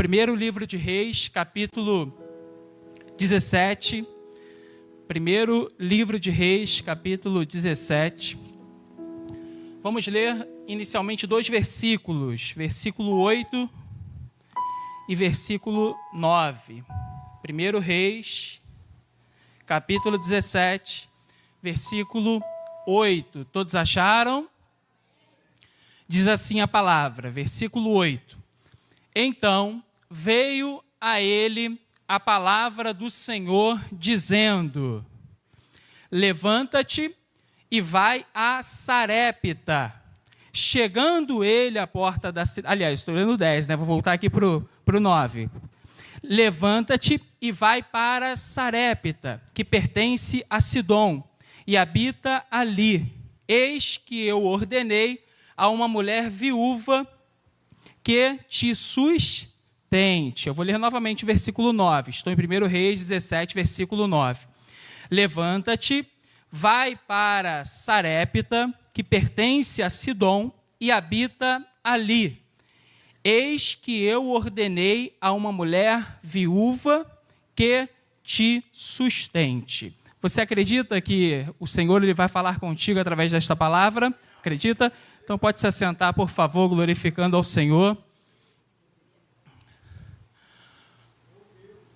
primeiro livro de Reis, capítulo 17. Primeiro livro de Reis, capítulo 17. Vamos ler inicialmente 2 versículos, versículo 8 e versículo 9. Primeiro Reis, capítulo 17, versículo 8. Todos acharam? Diz assim a palavra, versículo 8. Então veio a ele a palavra do Senhor, dizendo: levanta-te e vai a Sarepta. Chegando ele à porta da cidade... Aliás, estou lendo 10, né? Vou voltar aqui para o 9. Levanta-te e vai para Sarepta, que pertence a Sidom, e habita ali. Eis que eu ordenei a uma mulher viúva que te sustente. Eu vou ler novamente o versículo 9. Estou em 1 Reis 17, versículo 9. Levanta-te, vai para Sarepta, que pertence a Sidom, e habita ali. Eis que eu ordenei a uma mulher viúva que te sustente. Você acredita que o Senhor ele vai falar contigo através desta palavra? Acredita? Então pode se assentar, por favor, glorificando ao Senhor.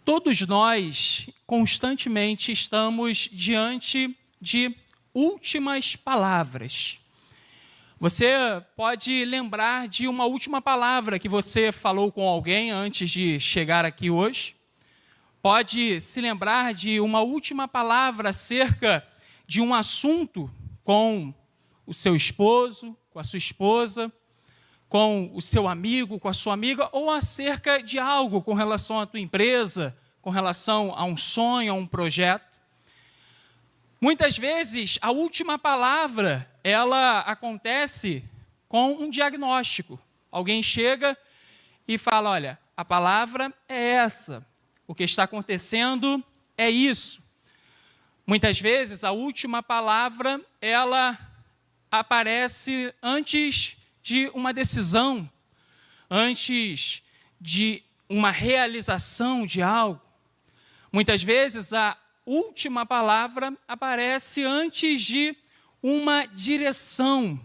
Todos nós, constantemente, estamos diante de últimas palavras. Você pode lembrar de uma última palavra que você falou com alguém antes de chegar aqui hoje. Pode se lembrar de uma última palavra acerca de um assunto com o seu esposo, com a sua esposa, com o seu amigo, com a sua amiga, ou acerca de algo com relação à tua empresa, com relação a um sonho, a um projeto. Muitas vezes, a última palavra, ela acontece com um diagnóstico. Alguém chega e fala, olha, a palavra é essa, o que está acontecendo é isso. Muitas vezes, a última palavra, ela aparece antes de uma decisão, antes de uma realização de algo. Muitas vezes, a última palavra aparece antes de uma direção.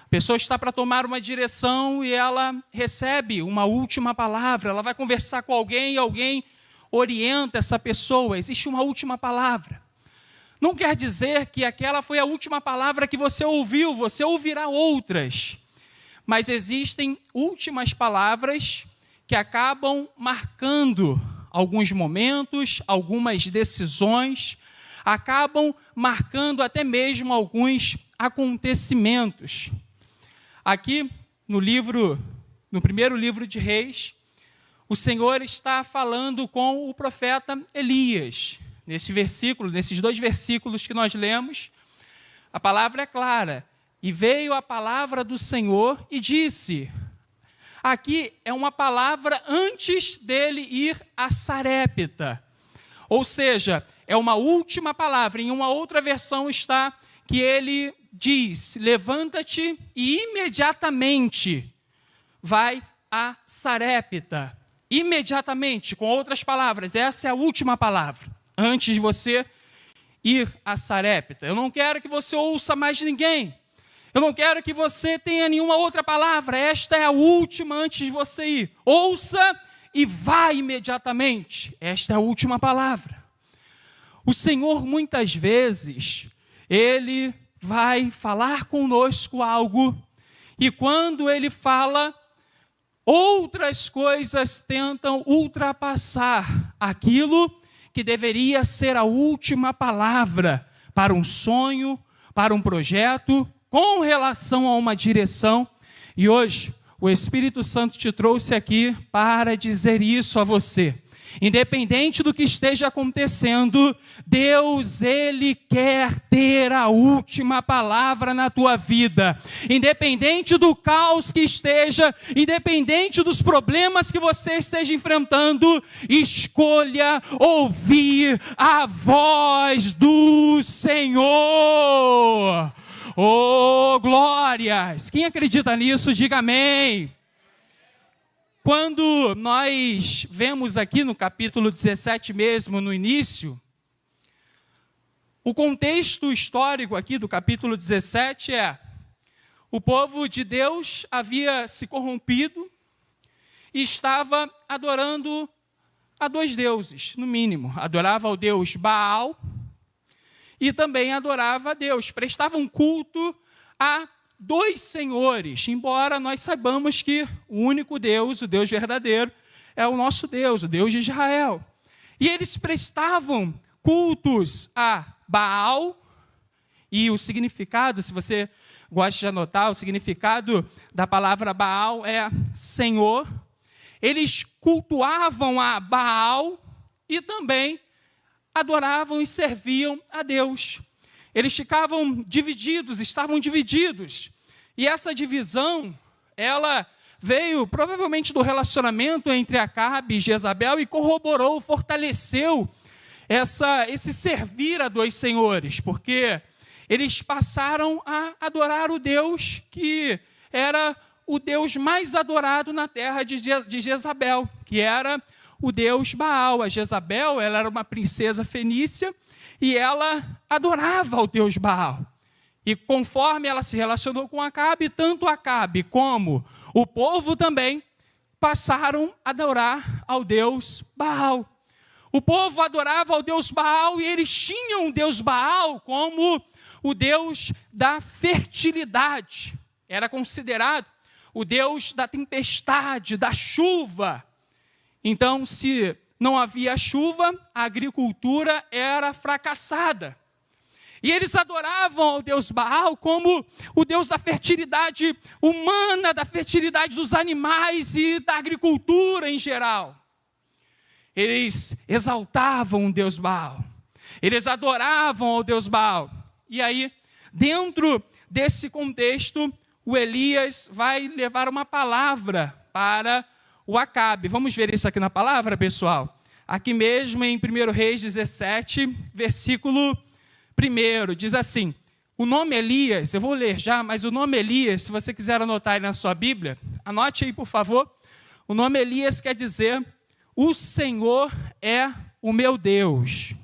A pessoa está para tomar uma direção e ela recebe uma última palavra. Ela vai conversar com alguém e alguém orienta essa pessoa. Existe uma última palavra. Não quer dizer que aquela foi a última palavra que você ouviu. Você ouvirá outras. Mas existem últimas palavras que acabam marcando alguns momentos, algumas decisões, acabam marcando até mesmo alguns acontecimentos. Aqui no primeiro livro de Reis, o Senhor está falando com o profeta Elias. Nesses 2 versículos que nós lemos, a palavra é clara. E veio a palavra do Senhor e disse... Aqui é uma palavra antes dele ir a Sarepta. Ou seja, é uma última palavra. Em uma outra versão está que ele diz, levanta-te e imediatamente vai a Sarepta. Imediatamente, com outras palavras, essa é a última palavra. Antes de você ir a Sarepta. Eu não quero que você ouça mais ninguém. Eu não quero que você tenha nenhuma outra palavra. Esta é a última antes de você ir. Ouça e vá imediatamente. Esta é a última palavra. O Senhor, muitas vezes, Ele vai falar conosco algo. E quando Ele fala, outras coisas tentam ultrapassar aquilo que deveria ser a última palavra para um sonho, para um projeto, com relação a uma direção. E hoje, o Espírito Santo te trouxe aqui para dizer isso a você. Independente do que esteja acontecendo, Deus, Ele quer ter a última palavra na tua vida. Independente do caos que esteja, independente dos problemas que você esteja enfrentando, escolha ouvir a voz do Senhor. Oh, glórias! Quem acredita nisso, diga amém. Quando nós vemos aqui no capítulo 17 mesmo, no início, o contexto histórico aqui do capítulo 17 é: o povo de Deus havia se corrompido e estava adorando a dois deuses, no mínimo. Adorava ao deus Baal e também adorava a Deus. Prestavam culto a dois senhores, embora nós saibamos que o único Deus, o Deus verdadeiro, é o nosso Deus, o Deus de Israel. E eles prestavam cultos a Baal, e o significado, se você gosta de anotar, o significado da palavra Baal é Senhor. Eles cultuavam a Baal e também adoravam e serviam a Deus. Eles estavam divididos. E essa divisão, ela veio provavelmente do relacionamento entre Acabe e Jezabel e corroborou, fortaleceu esse servir a dois senhores, porque eles passaram a adorar o Deus que era o Deus mais adorado na terra de Jezabel, que era o Deus Baal. A Jezabel, ela era uma princesa fenícia e ela adorava ao Deus Baal. E conforme ela se relacionou com Acabe, tanto Acabe como o povo também passaram a adorar ao Deus Baal. O povo adorava ao Deus Baal e eles tinham o Deus Baal como o Deus da fertilidade. Era considerado o Deus da tempestade, da chuva. Então, se não havia chuva, a agricultura era fracassada. E eles adoravam ao Deus Baal como o Deus da fertilidade humana, da fertilidade dos animais e da agricultura em geral. Eles exaltavam o Deus Baal. Eles adoravam ao Deus Baal. E aí, dentro desse contexto, o Elias vai levar uma palavra para o Acabe. Vamos ver isso aqui na palavra, pessoal? Aqui mesmo em 1 Reis 17, versículo 1, diz assim: o nome Elias, eu vou ler já, mas o nome Elias, se você quiser anotar aí na sua Bíblia, anote aí, por favor. O nome Elias quer dizer: o Senhor é o meu Deus.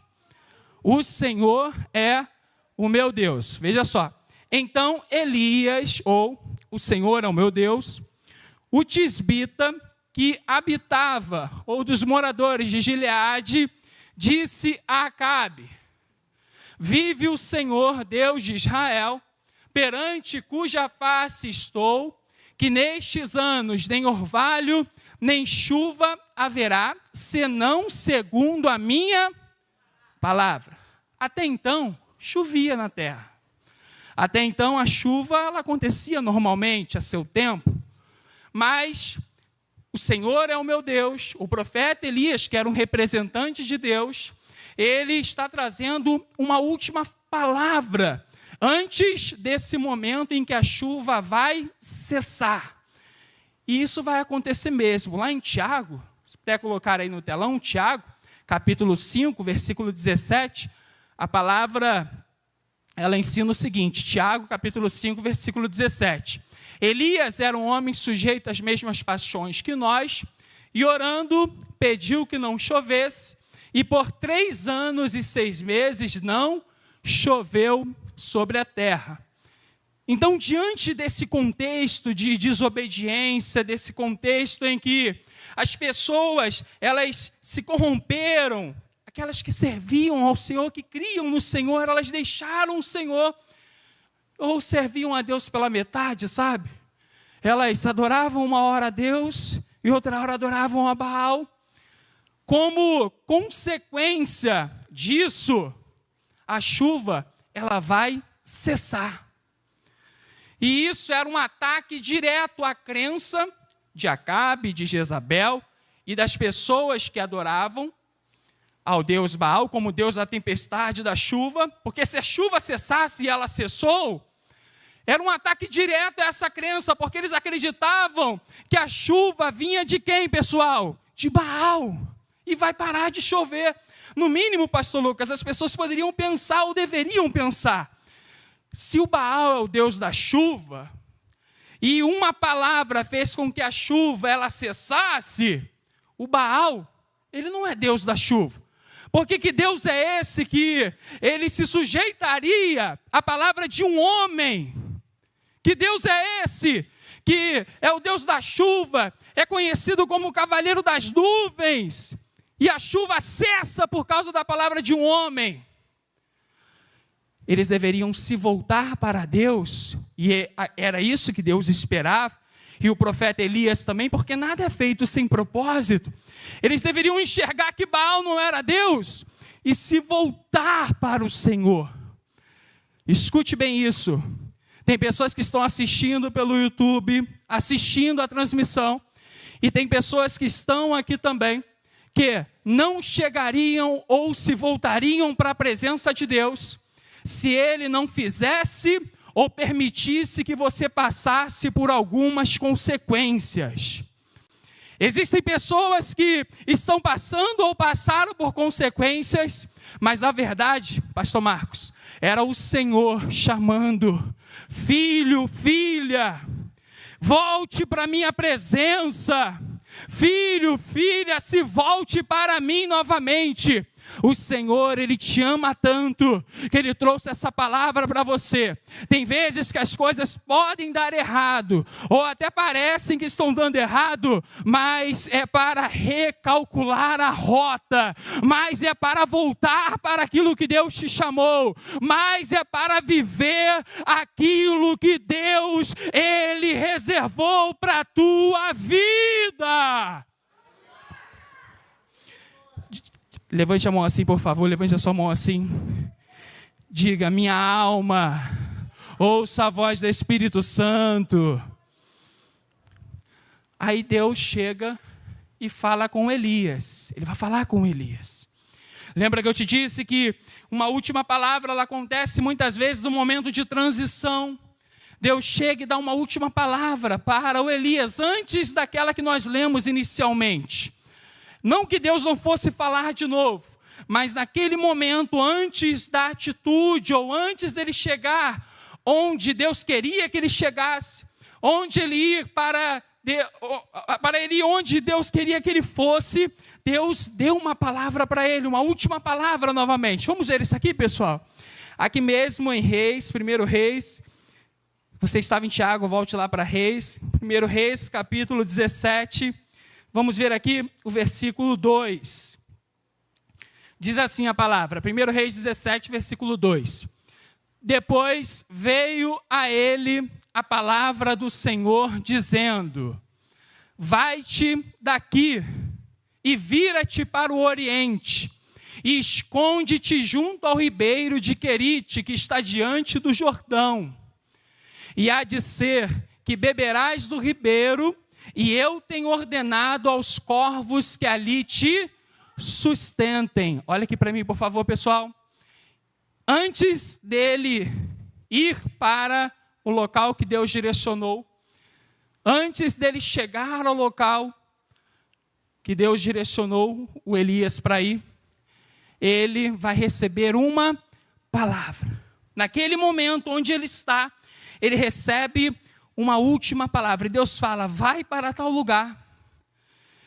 O Senhor é o meu Deus. Veja só. Então Elias, ou o Senhor é o meu Deus, o tisbita que habitava, ou dos moradores de Gileade, disse a Acabe: vive o Senhor, Deus de Israel, perante cuja face estou, que nestes anos nem orvalho, nem chuva haverá, senão segundo a minha palavra. Até então, chovia na terra. Até então, a chuva ela acontecia normalmente, a seu tempo. Mas o Senhor é o meu Deus. O profeta Elias, que era um representante de Deus, ele está trazendo uma última palavra antes desse momento em que a chuva vai cessar. E isso vai acontecer mesmo. Lá em Tiago, se puder colocar aí no telão, Tiago, capítulo 5, versículo 17, a palavra, ela ensina o seguinte, Tiago, capítulo 5, versículo 17. Elias era um homem sujeito às mesmas paixões que nós, e orando, pediu que não chovesse, e por 3 anos e 6 meses não choveu sobre a terra. Então, diante desse contexto de desobediência, desse contexto em que as pessoas, elas se corromperam, aquelas que serviam ao Senhor, que criam no Senhor, elas deixaram o Senhor, ou serviam a Deus pela metade, sabe? Elas adoravam uma hora a Deus e outra hora adoravam a Baal. Como consequência disso, a chuva, ela vai cessar. E isso era um ataque direto à crença de Acabe, de Jezabel e das pessoas que adoravam ao Deus Baal como Deus da tempestade, da chuva, porque se a chuva cessasse e ela cessou, era um ataque direto a essa crença, porque eles acreditavam que a chuva vinha de quem, pessoal? De Baal. E vai parar de chover. No mínimo, pastor Lucas, as pessoas poderiam pensar ou deveriam pensar: se o Baal é o Deus da chuva, e uma palavra fez com que a chuva ela cessasse, o Baal, ele não é Deus da chuva. Porque que Deus é esse que ele se sujeitaria à palavra de um homem? Que Deus é esse que é o Deus da chuva, é conhecido como o cavaleiro das nuvens, e a chuva cessa por causa da palavra de um homem? Eles deveriam se voltar para Deus, e era isso que Deus esperava, e o profeta Elias também, porque nada é feito sem propósito. Eles deveriam enxergar que Baal não era Deus, e se voltar para o Senhor. Escute bem isso. Tem pessoas que estão assistindo pelo YouTube, assistindo a transmissão, e tem pessoas que estão aqui também, que não chegariam ou se voltariam para a presença de Deus, se Ele não fizesse ou permitisse que você passasse por algumas consequências. Existem pessoas que estão passando ou passaram por consequências, mas na verdade, pastor Marcos, era o Senhor chamando: filho, filha, volte para a minha presença. Filho, filha, se volte para mim novamente. O Senhor, Ele te ama tanto, que Ele trouxe essa palavra para você. Tem vezes que as coisas podem dar errado, ou até parecem que estão dando errado, mas é para recalcular a rota, mas é para voltar para aquilo que Deus te chamou, mas é para viver aquilo que Deus, Ele reservou para a tua vida. Levante a mão assim, por favor, levante a sua mão assim. Diga: minha alma, ouça a voz do Espírito Santo. Aí Deus chega e fala com Elias. Ele vai falar com Elias. Lembra que eu te disse que uma última palavra, ela acontece muitas vezes no momento de transição. Deus chega e dá uma última palavra para o Elias, antes daquela que nós lemos inicialmente. Não que Deus não fosse falar de novo, mas naquele momento, antes da atitude, ou antes dele chegar onde Deus queria que ele chegasse, onde ele ir para ele ir onde Deus queria que ele fosse, Deus deu uma palavra para ele, uma última palavra novamente. Vamos ver isso aqui, pessoal? Aqui mesmo em Reis, 1 Reis, você estava em Tiago, volte lá para Reis, 1 Reis, capítulo 17, vamos ver aqui o versículo 2. Diz assim a palavra, 1 Reis 17, versículo 2. Depois veio a ele a palavra do Senhor, dizendo: vai-te daqui e vira-te para o oriente, e esconde-te junto ao ribeiro de Querite, que está diante do Jordão. E há de ser que beberás do ribeiro, e eu tenho ordenado aos corvos que ali te sustentem. Olha aqui para mim, por favor, pessoal. Antes dele ir para o local que Deus direcionou, antes dele chegar ao local que Deus direcionou o Elias para ir, ele vai receber uma palavra. Naquele momento onde ele está, ele recebe uma última palavra. E Deus fala: vai para tal lugar,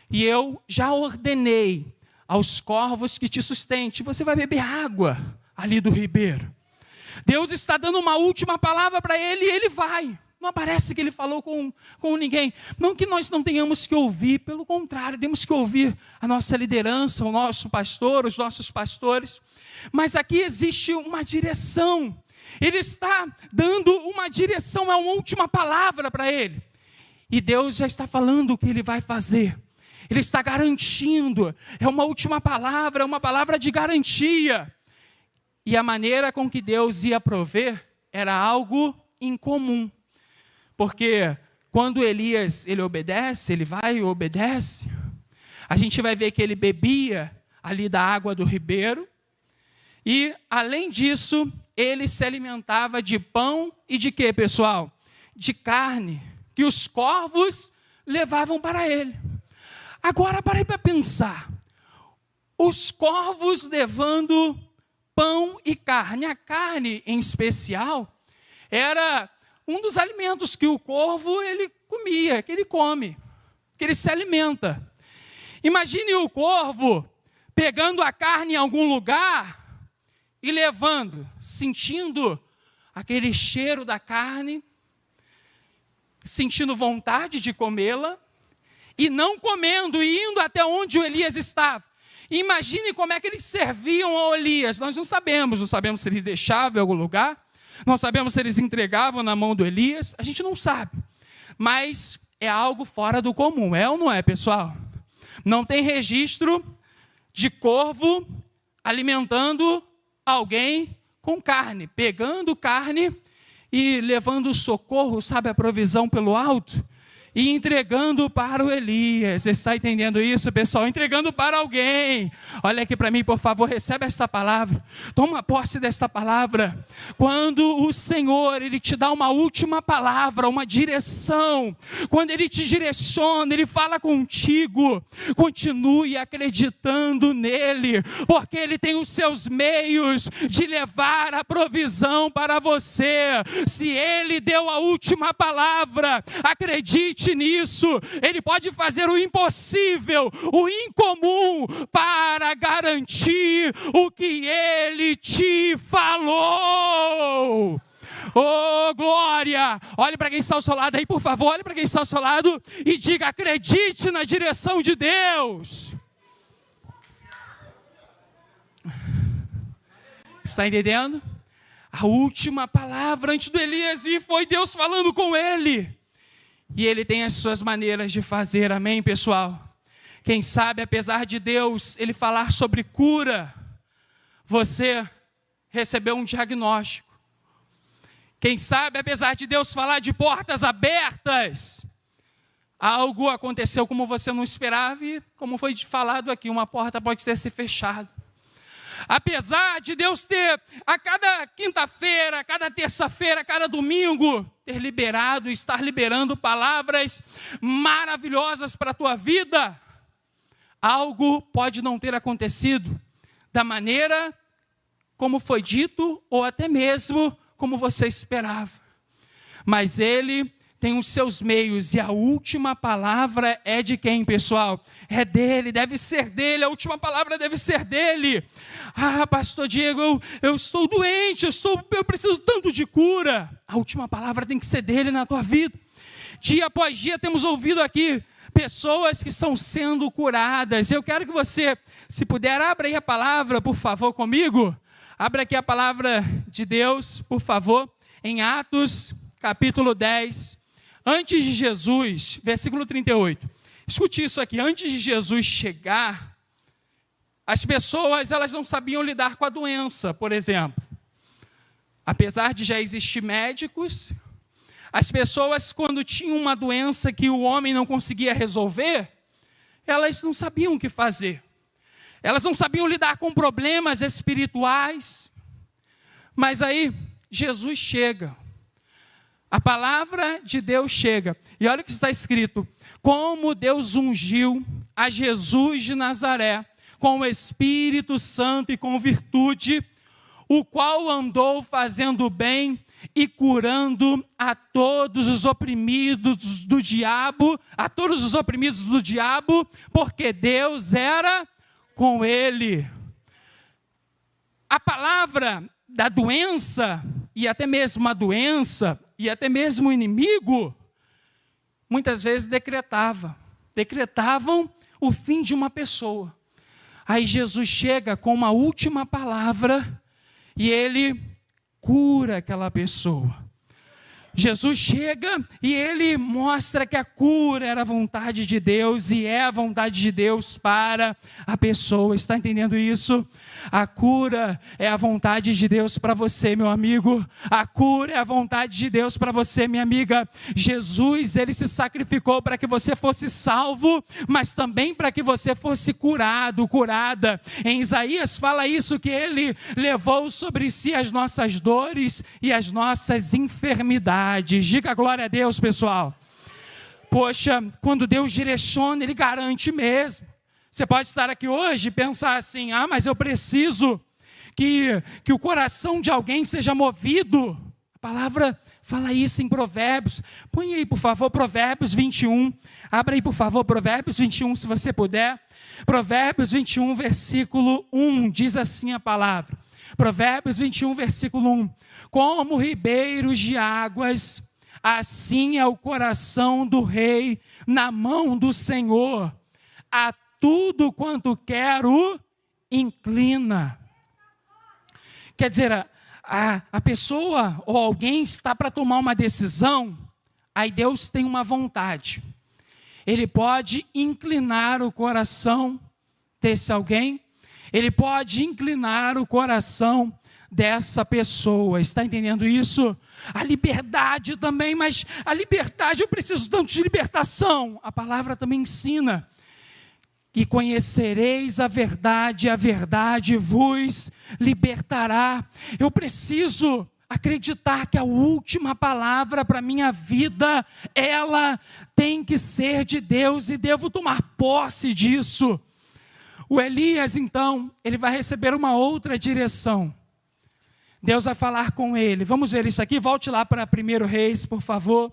e eu já ordenei aos corvos que te sustente. Você vai beber água ali do ribeiro. Deus está dando uma última palavra para ele, e ele vai. Não parece que ele falou com ninguém. Não que nós não tenhamos que ouvir, pelo contrário, temos que ouvir a nossa liderança, o nosso pastor, os nossos pastores. Mas aqui existe uma direção. Ele está dando uma direção, é uma última palavra para ele. E Deus já está falando o que ele vai fazer. Ele está garantindo, é uma última palavra, é uma palavra de garantia. E a maneira com que Deus ia prover era algo incomum. Porque quando Elias, ele obedece, ele vai e obedece, a gente vai ver que ele bebia ali da água do ribeiro. E, além disso, ele se alimentava de pão e de quê, pessoal? De carne, que os corvos levavam para ele. Agora, parei para pensar. Os corvos levando pão e carne. A carne, em especial, era um dos alimentos que o corvo ele comia, que ele come, que ele se alimenta. Imagine o corvo pegando a carne em algum lugar e levando, sentindo aquele cheiro da carne, sentindo vontade de comê-la, e não comendo, e indo até onde o Elias estava. Imagine como é que eles serviam ao Elias. Nós não sabemos se eles deixavam em algum lugar, não sabemos se eles entregavam na mão do Elias, a gente não sabe. Mas é algo fora do comum, é ou não é, pessoal? Não tem registro de corvo alimentando alguém com carne, pegando carne e levando socorro, sabe, a provisão pelo alto, e entregando para o Elias. Você está entendendo isso, pessoal? Entregando para alguém. Olha aqui para mim, por favor, recebe esta palavra. Toma posse desta palavra. Quando o Senhor, Ele te dá uma última palavra, uma direção, quando Ele te direciona, Ele fala contigo, continue acreditando nele, porque Ele tem os seus meios de levar a provisão para você. Se Ele deu a última palavra, acredite nisso. Ele pode fazer o impossível, o incomum, para garantir o que Ele te falou. Oh, glória! Olhe para quem está ao seu lado aí, por favor, olhe para quem está ao seu lado e diga: acredite na direção de Deus. Está entendendo? A última palavra antes do Elias ir foi Deus falando com ele. E ele tem as suas maneiras de fazer, amém, pessoal? Quem sabe, apesar de Deus, ele falar sobre cura, você recebeu um diagnóstico. Quem sabe, apesar de Deus falar de portas abertas, algo aconteceu como você não esperava e, como foi falado aqui, uma porta pode ter se fechado. Apesar de Deus ter, a cada quinta-feira, a cada terça-feira, a cada domingo, ter liberado, estar liberando palavras maravilhosas para a tua vida, algo pode não ter acontecido da maneira como foi dito, ou até mesmo como você esperava. Mas Ele tem os seus meios, e a última palavra é de quem, pessoal? É dele, deve ser dele, a última palavra deve ser dele. Ah, pastor Diego, eu estou doente, eu preciso tanto de cura. A última palavra tem que ser dele na tua vida. Dia após dia temos ouvido aqui pessoas que estão sendo curadas. Eu quero que você, se puder, abra aí a palavra, por favor, comigo. Abra aqui a palavra de Deus, por favor, em Atos, capítulo 10. Antes de Jesus, versículo 38, escute isso aqui, antes de Jesus chegar, as pessoas elas não sabiam lidar com a doença, por exemplo. Apesar de já existir médicos, as pessoas quando tinham uma doença que o homem não conseguia resolver, elas não sabiam o que fazer. Elas não sabiam lidar com problemas espirituais. Mas aí, Jesus chega. A palavra de Deus chega, e olha o que está escrito: como Deus ungiu a Jesus de Nazaré, com o Espírito Santo e com virtude, o qual andou fazendo bem e curando a todos os oprimidos do diabo, porque Deus era com ele. A palavra da doença, e até mesmo a doença, e até mesmo o inimigo, muitas vezes decretavam o fim de uma pessoa. Aí Jesus chega com uma última palavra e ele cura aquela pessoa. Jesus chega e ele mostra que a cura era a vontade de Deus e é a vontade de Deus para a pessoa. Está entendendo isso? A cura é a vontade de Deus para você, meu amigo. A cura é a vontade de Deus para você, minha amiga. Jesus, ele se sacrificou para que você fosse salvo, mas também para que você fosse curado, curada. Em Isaías fala isso, que ele levou sobre si as nossas dores e as nossas enfermidades. Diga glória a Deus, pessoal. Poxa, quando Deus direciona, Ele garante mesmo. Você pode estar aqui hoje e pensar assim: ah, mas eu preciso que o coração de alguém seja movido. A palavra fala isso em Provérbios. Põe aí, por favor, Provérbios 21. Abra aí, por favor, Provérbios 21, se você puder. Provérbios 21, versículo 1, diz assim a palavra. Provérbios 21, versículo 1. Como ribeiros de águas, assim é o coração do rei na mão do Senhor. A tudo quanto quer o inclina. Quer dizer, a pessoa ou alguém está para tomar uma decisão, aí Deus tem uma vontade. Ele pode inclinar o coração desse alguém, ele pode inclinar o coração dessa pessoa. Está entendendo isso? A liberdade também, mas a liberdade, eu preciso tanto de libertação. A palavra também ensina. E conhecereis a verdade vos libertará. Eu preciso acreditar que a última palavra para a minha vida, ela tem que ser de Deus e devo tomar posse disso. O Elias, então, ele vai receber uma outra direção. Deus vai falar com ele. Vamos ver isso aqui, volte lá para 1 Reis, por favor.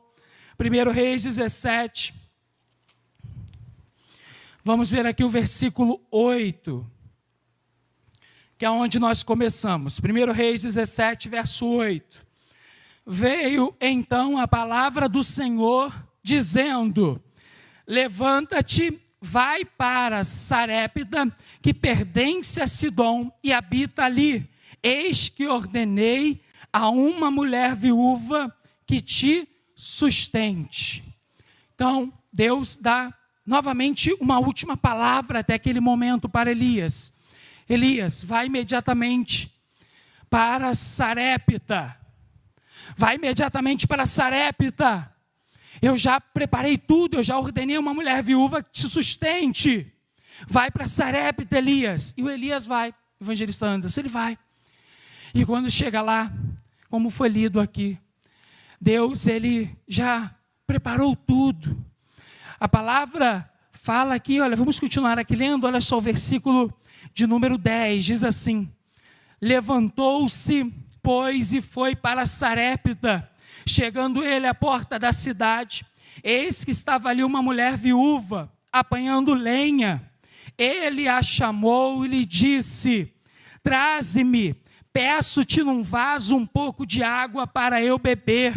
1 Reis 17. Vamos ver aqui o versículo 8, que é onde nós começamos. 1 Reis 17, verso 8. Veio então a palavra do Senhor, dizendo: levanta-te, vai para Sarepta, que pertence a Sidom, e habita ali. Eis que ordenei a uma mulher viúva que te sustente. Então, Deus dá novamente uma última palavra até aquele momento para Elias. Elias, vai imediatamente para Sarepta. Vai imediatamente para Sarepta. Eu já preparei tudo, eu já ordenei uma mulher viúva que te sustente. Vai para Sarepta, Elias. E o Elias vai, evangelista Anderson, ele vai. E quando chega lá, como foi lido aqui, Deus, ele já preparou tudo. A palavra fala aqui, olha, vamos continuar aqui lendo, olha só o versículo de número 10, diz assim: levantou-se, pois, e foi para Sarepta. Chegando ele à porta da cidade, eis que estava ali uma mulher viúva, apanhando lenha. Ele a chamou e lhe disse: traze-me, peço-te num vaso um pouco de água para eu beber.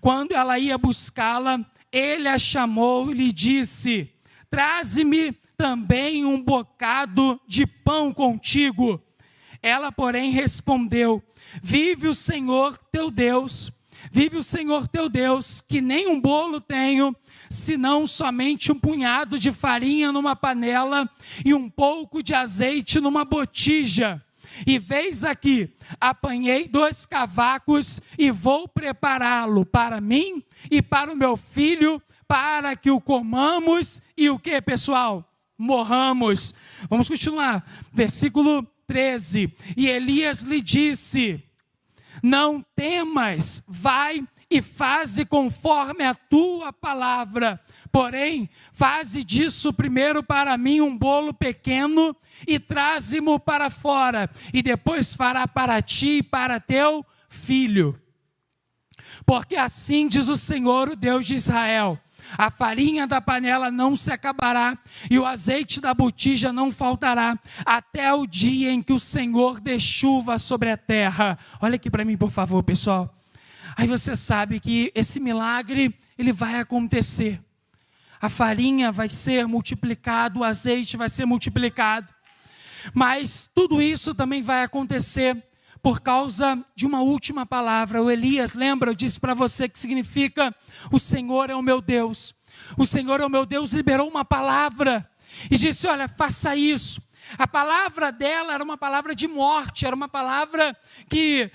Quando ela ia buscá-la, ele a chamou e lhe disse: traze-me também um bocado de pão contigo. Ela, porém, respondeu: vive o Senhor teu Deus, que nem um bolo tenho, senão somente um punhado de farinha numa panela e um pouco de azeite numa botija. E veis aqui, apanhei 2 cavacos e vou prepará-lo para mim e para o meu filho, para que o comamos e o que, pessoal? Morramos. Vamos continuar. Versículo 13. E Elias lhe disse: não temas, vai e faze conforme a tua palavra. Porém, faze disso primeiro para mim um bolo pequeno e traze-mo para fora, e depois fará para ti e para teu filho. Porque assim diz o Senhor, o Deus de Israel: a farinha da panela não se acabará, e o azeite da botija não faltará, até o dia em que o Senhor dê chuva sobre a terra. Olha aqui para mim, por favor, pessoal. Aí você sabe que esse milagre, ele vai acontecer. A farinha vai ser multiplicada, o azeite vai ser multiplicado. Mas tudo isso também vai acontecer por causa de uma última palavra. O Elias, lembra, eu disse para você que significa: o Senhor é o meu Deus. O Senhor é o meu Deus, liberou uma palavra e disse: olha, faça isso. A palavra dela era uma palavra de morte, era uma palavra que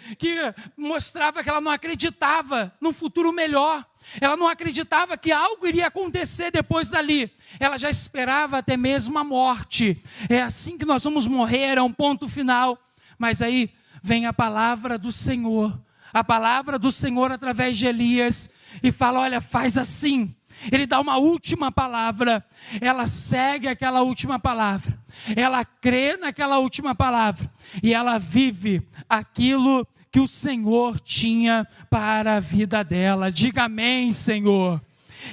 mostrava que ela não acreditava num futuro melhor. Ela não acreditava que algo iria acontecer depois dali. Ela já esperava até mesmo a morte. É assim que nós vamos morrer, é um ponto final. Mas aí vem a palavra do Senhor. A palavra do Senhor através de Elias. E fala: olha, faz assim. Ele dá uma última palavra. Ela segue aquela última palavra. Ela crê naquela última palavra. E ela vive aquilo que o Senhor tinha para a vida dela. Diga amém, Senhor.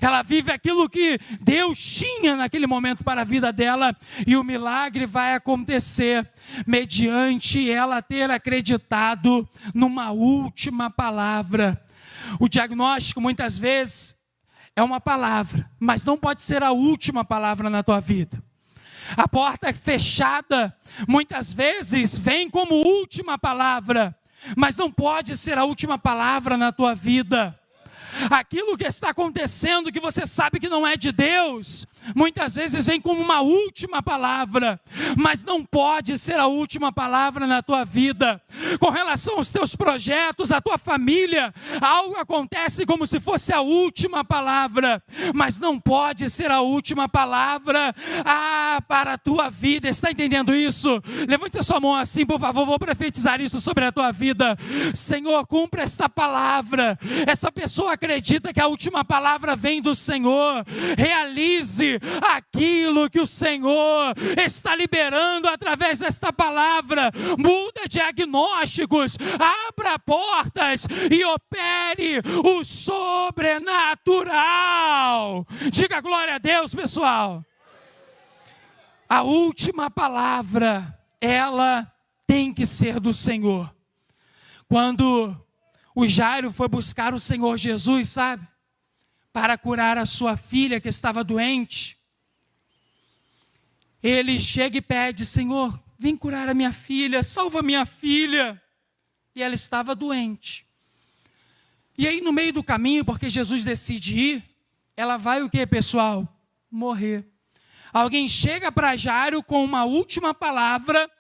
Ela vive aquilo que Deus tinha naquele momento para a vida dela, e o milagre vai acontecer mediante ela ter acreditado numa última palavra. O diagnóstico muitas vezes é uma palavra, mas não pode ser a última palavra na tua vida. A porta fechada muitas vezes vem como última palavra, mas não pode ser a última palavra na tua vida. Aquilo que está acontecendo, que você sabe que não é de Deus, muitas vezes vem como uma última palavra, mas não pode ser a última palavra na tua vida. Com relação aos teus projetos, à tua família, algo acontece como se fosse a última palavra, mas não pode ser a última palavra para a tua vida. Está entendendo isso? Levante a sua mão assim, por favor, vou profetizar isso sobre a tua vida. Senhor, cumpra esta palavra. Essa pessoa acredita que a última palavra vem do Senhor. Realize aquilo que o Senhor está liberando através desta palavra. Muda diagnósticos, abra portas e opere o sobrenatural. Diga glória a Deus, pessoal. A última palavra, ela tem que ser do Senhor. Quando o Jairo foi buscar o Senhor Jesus, sabe? Para curar a sua filha que estava doente. Ele chega e pede: Senhor, vem curar a minha filha, salva a minha filha. E ela estava doente. E aí no meio do caminho, porque Jesus decide ir, ela vai o que, pessoal? Morrer. Alguém chega para Jairo com uma última palavra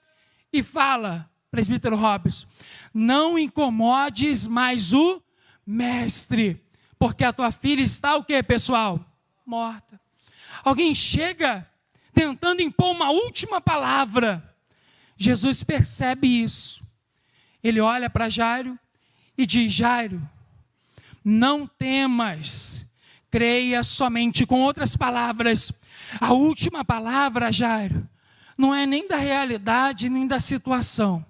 e fala: presbítero Robson, não incomodes mais o mestre, porque a tua filha está o que, pessoal? Morta. Alguém chega tentando impor uma última palavra. Jesus percebe isso. Ele olha para Jairo e diz: Jairo, não temas, creia somente. Com outras palavras, a última palavra, Jairo, não é nem da realidade, nem da situação.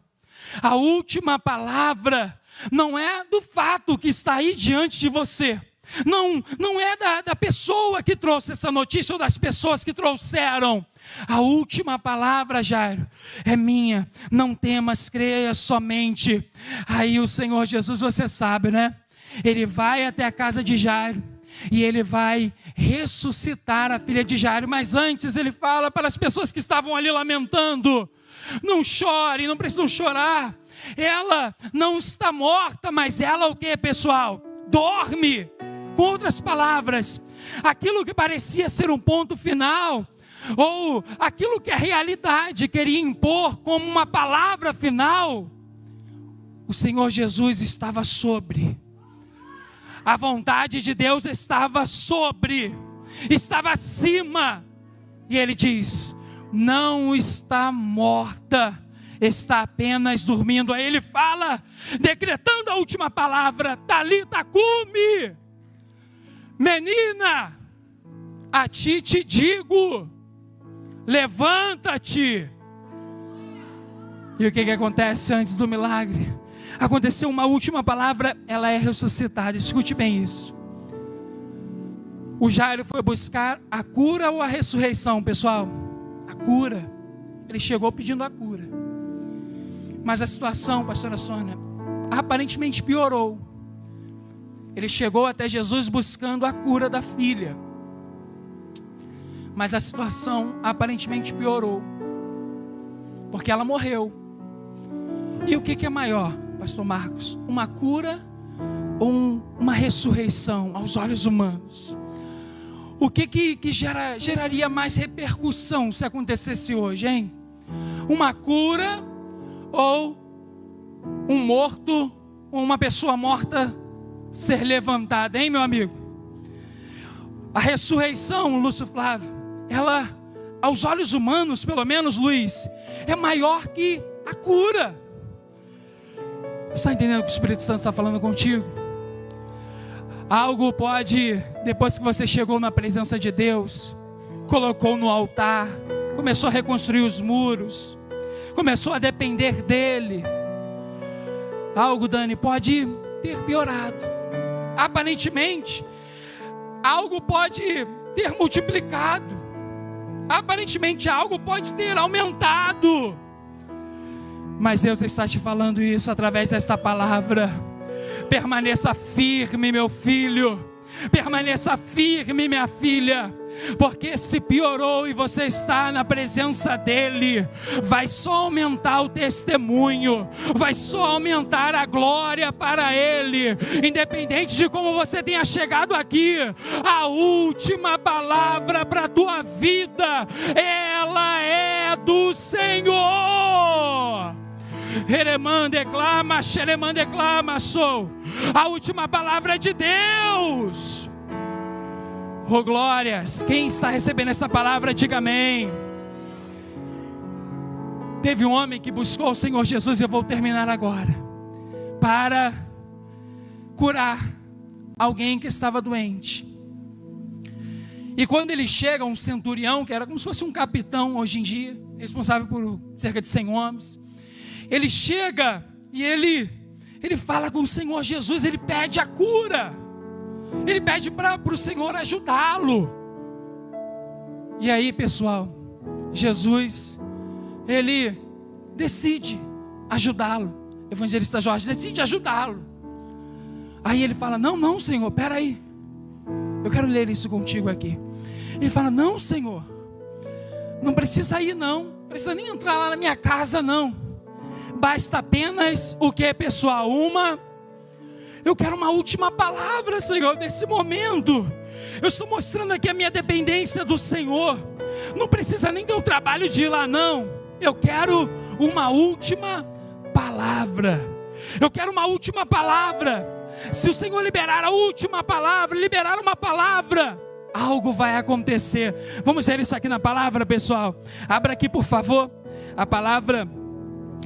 A última palavra não é do fato que está aí diante de você. Não é da pessoa que trouxe essa notícia ou das pessoas que trouxeram. A última palavra, Jairo, é minha. Não temas, creia somente. Aí o Senhor Jesus, você sabe, né? Ele vai até a casa de Jairo e ele vai ressuscitar a filha de Jairo. Mas antes ele fala para as pessoas que estavam ali lamentando: não chorem, não precisam chorar. Ela não está morta, mas ela o que, pessoal? Dorme. Com outras palavras, aquilo que parecia ser um ponto final, ou aquilo que a realidade queria impor como uma palavra final, o Senhor Jesus estava sobre. A vontade de Deus estava sobre, estava acima. E ele diz: não está morta, está apenas dormindo. Aí ele fala, decretando a última palavra: Talita cumi. Menina, a ti te digo, levanta-te. E o que acontece antes do milagre? Aconteceu uma última palavra, ela é ressuscitada. Escute bem isso. O Jairo foi buscar a cura ou a ressurreição, pessoal? A cura. Ele chegou pedindo a cura. Mas a situação, pastora Sônia, aparentemente piorou. Ele chegou até Jesus buscando a cura da filha. Mas a situação aparentemente piorou. Porque ela morreu. E o que é maior, pastor Marcos? Uma cura ou uma ressurreição aos olhos humanos? O que geraria mais repercussão se acontecesse hoje, hein? Uma cura ou um morto, ou uma pessoa morta ser levantada, hein, meu amigo? A ressurreição, Lúcio Flávio, ela, aos olhos humanos, pelo menos, Luiz, é maior que a cura. Está entendendo o que o Espírito Santo está falando contigo? Algo pode, depois que você chegou na presença de Deus, colocou no altar, começou a reconstruir os muros, começou a depender dele, Algo, Dani, pode ter piorado. Aparentemente, algo pode ter multiplicado. Aparentemente, algo pode ter aumentado. Mas Deus está te falando isso através desta palavra. Permaneça firme, meu filho. Permaneça firme, minha filha. Porque se piorou e você está na presença dEle, vai só aumentar o testemunho, vai só aumentar a glória para Ele. Independente de como você tenha chegado aqui, a última palavra para a tua vida, ela é do Senhor. A última palavra é de Deus. Oh glórias, quem está recebendo essa palavra, diga amém. Teve um homem que buscou o Senhor Jesus, e eu vou terminar agora, para curar alguém que estava doente. E quando ele chega, um centurião, que era como se fosse um capitão hoje em dia, responsável por cerca de 100 homens, ele chega e ele fala com o Senhor Jesus, ele pede a cura. Ele pede para o Senhor ajudá-lo. E aí, pessoal, Jesus, ele decide ajudá-lo. Evangelista Jorge decide ajudá-lo. Aí ele fala: não, Senhor, peraí, eu quero ler isso contigo aqui. Ele fala: não, Senhor, não precisa ir não precisa nem entrar lá na minha casa não. Basta apenas o que, pessoal? Eu quero uma última palavra, Senhor, nesse momento. Eu estou mostrando aqui a minha dependência do Senhor. Não precisa nem ter o trabalho de ir lá não. Eu quero uma última palavra. Eu quero uma última palavra. Se o Senhor liberar a última palavra, liberar uma palavra, algo vai acontecer. Vamos ver isso aqui na palavra, pessoal. Abra aqui, por favor, a palavra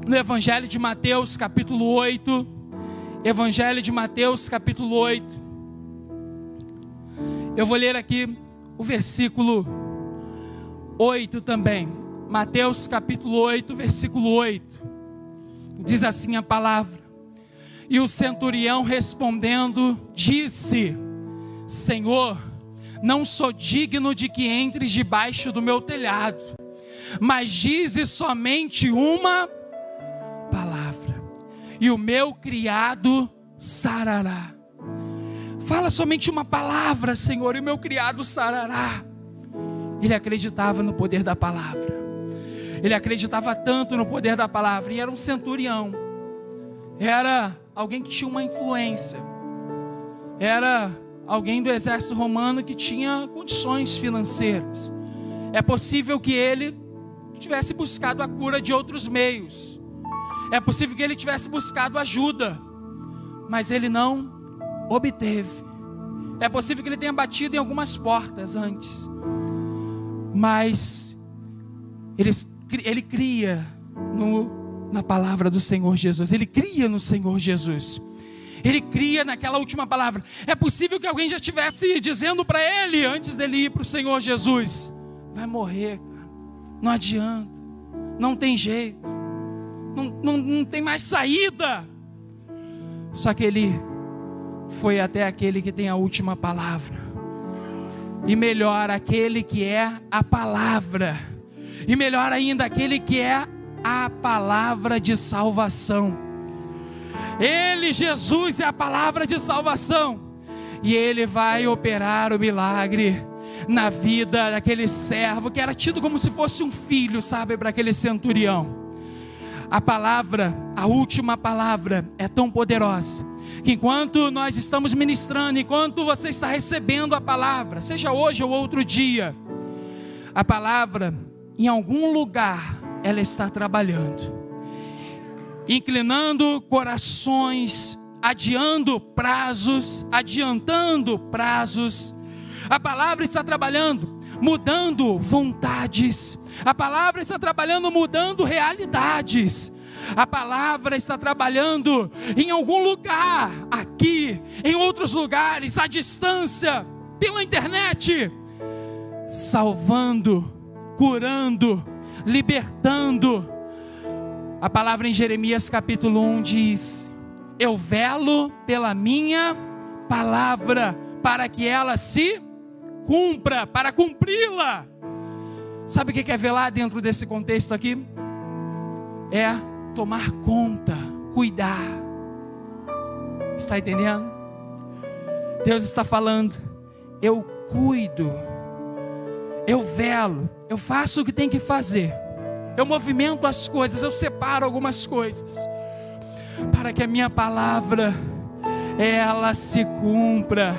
no Evangelho de Mateus, capítulo 8. Evangelho de Mateus, capítulo 8. Eu vou ler aqui o versículo 8 também. Mateus, capítulo 8, versículo 8. Diz assim a palavra: e o centurião respondendo, disse: Senhor, não sou digno de que entres debaixo do meu telhado, mas dize somente uma palavra, e o meu criado sarará. Fala somente uma palavra, Senhor, e o meu criado sarará. Ele acreditava no poder da palavra. Ele acreditava tanto no poder da palavra. E era um centurião. Era alguém que tinha uma influência. Era alguém do exército romano que tinha condições financeiras. É possível que ele tivesse buscado a cura de outros meios. É possível que ele tivesse buscado ajuda, mas ele não obteve. É possível que ele tenha batido em algumas portas antes, mas ele cria na palavra do Senhor Jesus. Ele cria no Senhor Jesus. Ele cria naquela última palavra. É possível que alguém já estivesse dizendo para ele, antes dele ir para o Senhor Jesus: vai morrer, cara. Não adianta, não tem jeito, não tem mais saída. Só que ele foi até aquele que tem a última palavra. E melhor, aquele que é a palavra. E melhor ainda, aquele que é a palavra de salvação. Ele, Jesus, é a palavra de salvação. E ele vai operar o milagre na vida daquele servo que era tido como se fosse um filho, sabe, para aquele centurião. A palavra, a última palavra, é tão poderosa que enquanto nós estamos ministrando, enquanto você está recebendo a palavra, seja hoje ou outro dia, a palavra, em algum lugar, ela está trabalhando, inclinando corações, adiantando prazos. A palavra está trabalhando, mudando vontades. A palavra está trabalhando, mudando realidades. A palavra está trabalhando em algum lugar, aqui, em outros lugares, à distância, pela internet, salvando, curando, libertando. A palavra em Jeremias capítulo 1 diz: eu velo pela minha palavra, para que ela se cumpra, para cumpri-la. Sabe o que é velar dentro desse contexto aqui? É tomar conta, cuidar. Está entendendo? Deus está falando, eu cuido, eu velo, eu faço o que tem que fazer, eu movimento as coisas, eu separo algumas coisas, para que a minha palavra, ela se cumpra.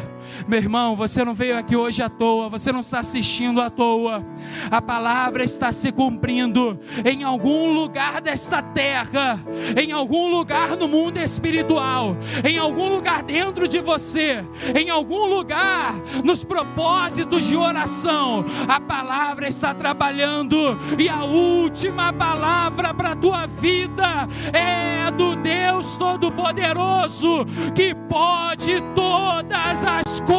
Meu irmão, você não veio aqui hoje à toa, você não está assistindo à toa. A palavra está se cumprindo em algum lugar desta terra, em algum lugar no mundo espiritual, em algum lugar dentro de você, em algum lugar nos propósitos de oração. A palavra está trabalhando, e a última palavra para a tua vida é do Deus Todo-Poderoso, que pode todas as coisas.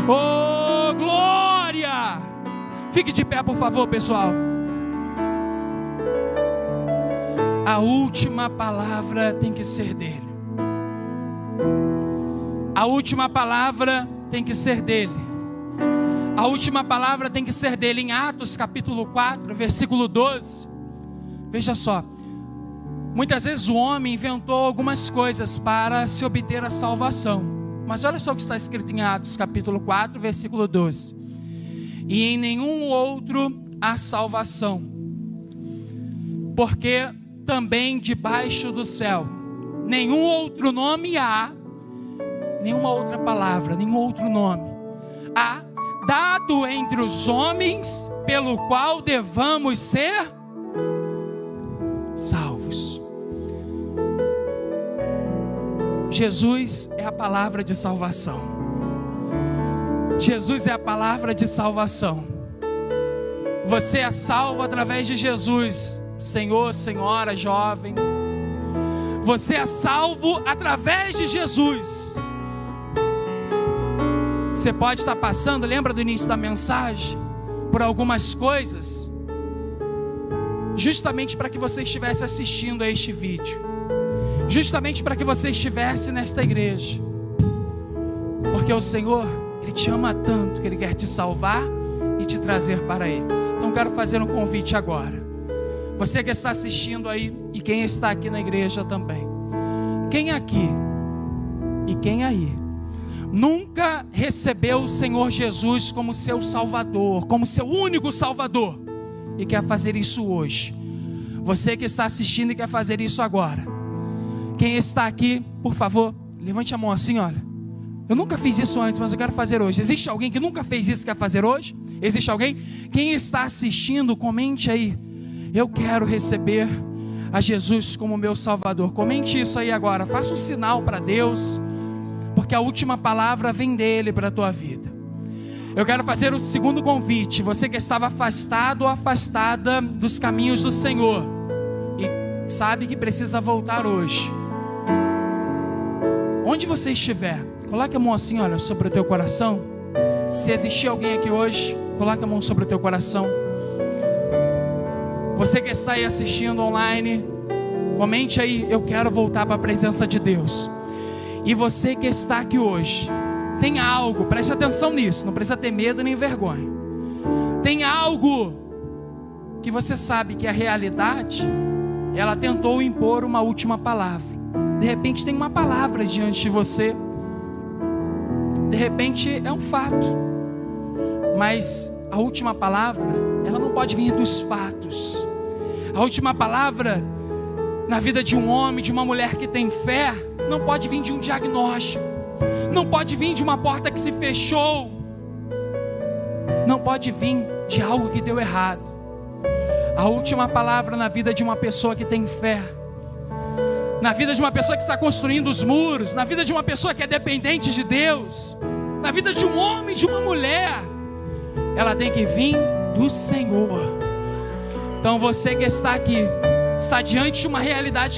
Oh, glória! Fique de pé, por favor, pessoal. A última palavra tem que ser dele. A última palavra tem que ser dele. A última palavra tem que ser dele. Em Atos capítulo 4, versículo 12. Veja só. Muitas vezes o homem inventou algumas coisas para se obter a salvação. Mas olha só o que está escrito em Atos capítulo 4, versículo 12. E em nenhum outro há salvação, porque também debaixo do céu nenhum outro nome há, nenhuma outra palavra, nenhum outro nome há, dado entre os homens, pelo qual devamos ser salvos. Jesus é a palavra de salvação. Jesus é a palavra de salvação. Você é salvo através de Jesus, senhor, senhora, jovem. Você é salvo através de Jesus. Você pode estar passando, lembra do início da mensagem, por algumas coisas, justamente para que você estivesse assistindo a este vídeo, justamente para que você estivesse nesta igreja, porque o Senhor, Ele te ama tanto que Ele quer te salvar e te trazer para Ele. Então quero fazer um convite agora, você que está assistindo aí e quem está aqui na igreja também, quem aqui e quem aí nunca recebeu o Senhor Jesus como seu Salvador, como seu único Salvador, e quer fazer isso hoje? Você que está assistindo e quer fazer isso agora, quem está aqui, por favor, levante a mão assim, olha, eu nunca fiz isso antes, mas eu quero fazer hoje. Existe alguém que nunca fez isso e quer fazer hoje? Existe alguém? Quem está assistindo, comente aí, eu quero receber a Jesus como meu Salvador. Comente isso aí agora, faça um sinal para Deus, porque a última palavra vem dele para a tua vida. Eu quero fazer o segundo convite. Você que estava afastado ou afastada dos caminhos do Senhor e sabe que precisa voltar hoje, onde você estiver, coloque a mão assim, olha, sobre o teu coração. Se existir alguém aqui hoje, coloque a mão sobre o teu coração. Você que está aí assistindo online, comente aí, eu quero voltar para a presença de Deus. E você que está aqui hoje, tem algo, preste atenção nisso, não precisa ter medo nem vergonha. Tem algo que você sabe que a realidade, ela tentou impor uma última palavra. De repente tem uma palavra diante de você, de repente é um fato, mas a última palavra, ela não pode vir dos fatos. A última palavra na vida de um homem, de uma mulher que tem fé, não pode vir de um diagnóstico, não pode vir de uma porta que se fechou, não pode vir de algo que deu errado. A última palavra na vida de uma pessoa que tem fé, na vida de uma pessoa que está construindo os muros, na vida de uma pessoa que é dependente de Deus, na vida de um homem, de uma mulher, ela tem que vir do Senhor. Então você que está aqui, está diante de uma realidade